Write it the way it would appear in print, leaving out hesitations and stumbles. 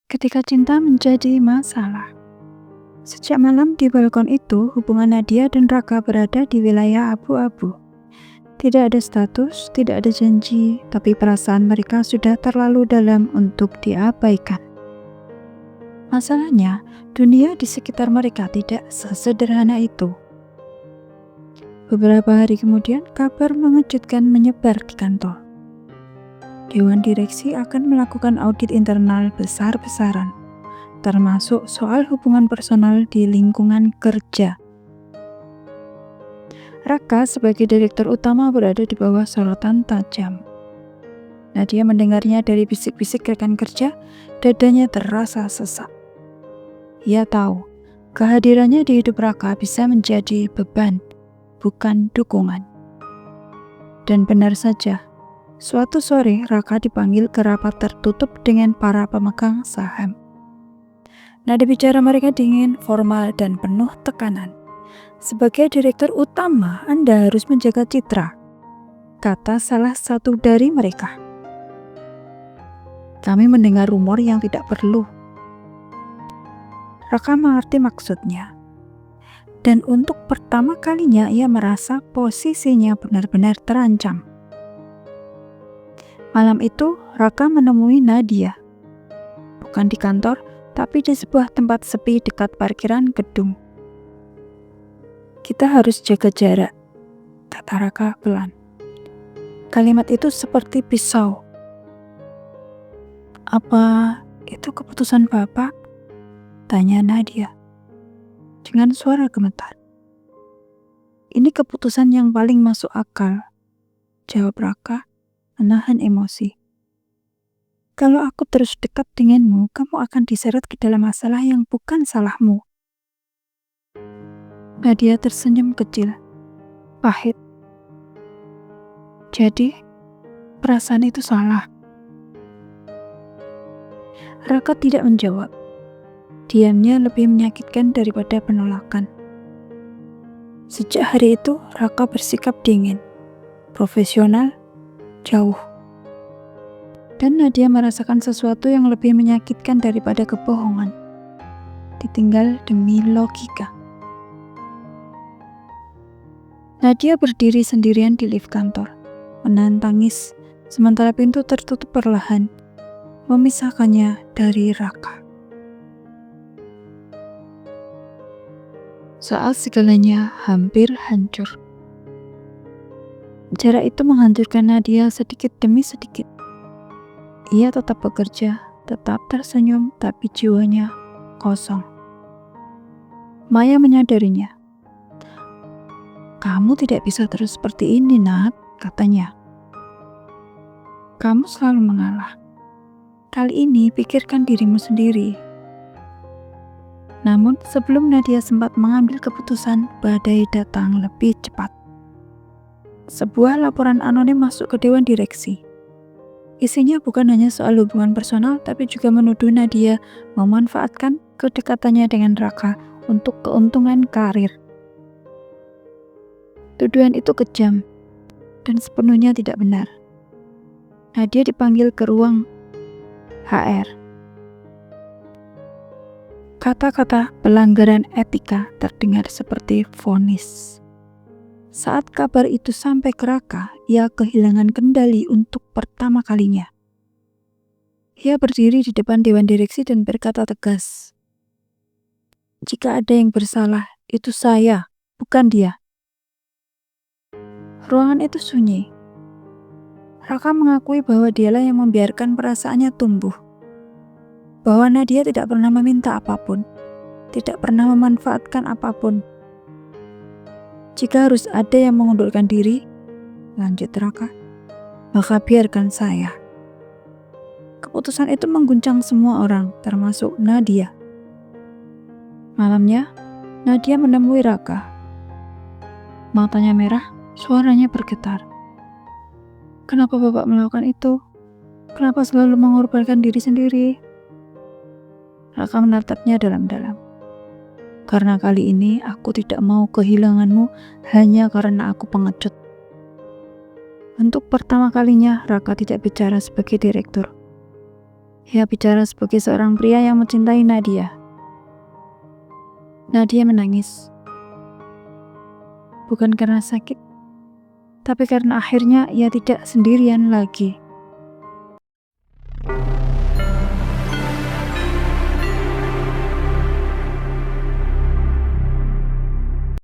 Ketika cinta menjadi masalah. Sejak malam di balkon itu, hubungan Nadia dan Raka berada di wilayah abu-abu. Tidak ada status, tidak ada janji, tapi perasaan mereka sudah terlalu dalam untuk diabaikan. Masalahnya, dunia di sekitar mereka tidak sesederhana itu. Beberapa hari kemudian, kabar mengejutkan menyebar di kantor. Dewan direksi akan melakukan audit internal besar-besaran, termasuk soal hubungan personal di lingkungan kerja. Raka sebagai direktur utama berada di bawah sorotan tajam. Nadia mendengarnya dari bisik-bisik rekan kerja, dadanya terasa sesak. Ia tahu, kehadirannya di hidup Raka bisa menjadi beban, bukan dukungan. Dan benar saja, suatu sore Raka dipanggil ke rapat tertutup dengan para pemegang saham. Nada bicara mereka dingin, formal, dan penuh tekanan. Sebagai direktur utama, Anda harus menjaga citra, kata salah satu dari mereka. Kami mendengar rumor yang tidak perlu. Raka mengerti maksudnya. Dan untuk pertama kalinya ia merasa posisinya benar-benar terancam. Malam itu, Raka menemui Nadia. Bukan di kantor, tapi di sebuah tempat sepi dekat parkiran gedung. Kita harus jaga jarak, kata Raka pelan. Kalimat itu seperti pisau. Apa itu keputusan Bapak? Tanya Nadia dengan suara gemetar. Ini keputusan yang paling masuk akal, jawab Raka menahan emosi. Kalau aku terus dekat denganmu, kamu akan diseret ke dalam masalah yang bukan salahmu. Nadia tersenyum kecil, pahit. Jadi, perasaan itu salah. Raka tidak menjawab. Diamnya lebih menyakitkan daripada penolakan. Sejak hari itu, Raka bersikap dingin, profesional, jauh. Dan Nadia merasakan sesuatu yang lebih menyakitkan daripada kebohongan. Ditinggal demi logika. Nadia berdiri sendirian di lift kantor, menahan tangis, sementara pintu tertutup perlahan, memisahkannya dari Raka. Saat segalanya hampir hancur. Jarak itu menghancurkan Nadia sedikit demi sedikit. Ia tetap bekerja, tetap tersenyum, tapi jiwanya kosong. Maya menyadarinya. Kamu tidak bisa terus seperti ini, Nat, katanya. Kamu selalu mengalah. Kali ini pikirkan dirimu sendiri. Namun sebelum Nadia sempat mengambil keputusan, badai datang lebih cepat. Sebuah laporan anonim masuk ke dewan direksi. Isinya bukan hanya soal hubungan personal, tapi juga menuduh Nadia memanfaatkan kedekatannya dengan Raka untuk keuntungan karir. Tuduhan itu kejam dan sepenuhnya tidak benar. Nadia dipanggil ke ruang HR. Kata-kata pelanggaran etika terdengar seperti vonis. Saat kabar itu sampai ke Raka, ia kehilangan kendali untuk pertama kalinya. Ia berdiri di depan dewan direksi dan berkata tegas, "Jika ada yang bersalah, itu saya, bukan dia." Ruangan itu sunyi. Raka mengakui bahwa dialah yang membiarkan perasaannya tumbuh. Bahwa Nadia tidak pernah meminta apapun, tidak pernah memanfaatkan apapun. Jika harus ada yang mengundurkan diri, lanjut Raka, maka biarkan saya. Keputusan itu mengguncang semua orang, termasuk Nadia. Malamnya, Nadia menemui Raka. Matanya merah, suaranya bergetar. Kenapa Bapak melakukan itu? Kenapa selalu mengorbankan diri sendiri? Raka menatapnya dalam-dalam. Karena kali ini aku tidak mau kehilanganmu hanya karena aku pengecut. Untuk pertama kalinya Raka tidak bicara sebagai direktur. Ia bicara sebagai seorang pria yang mencintai Nadia. Nadia menangis. Bukan karena sakit, tapi karena akhirnya ia tidak sendirian lagi.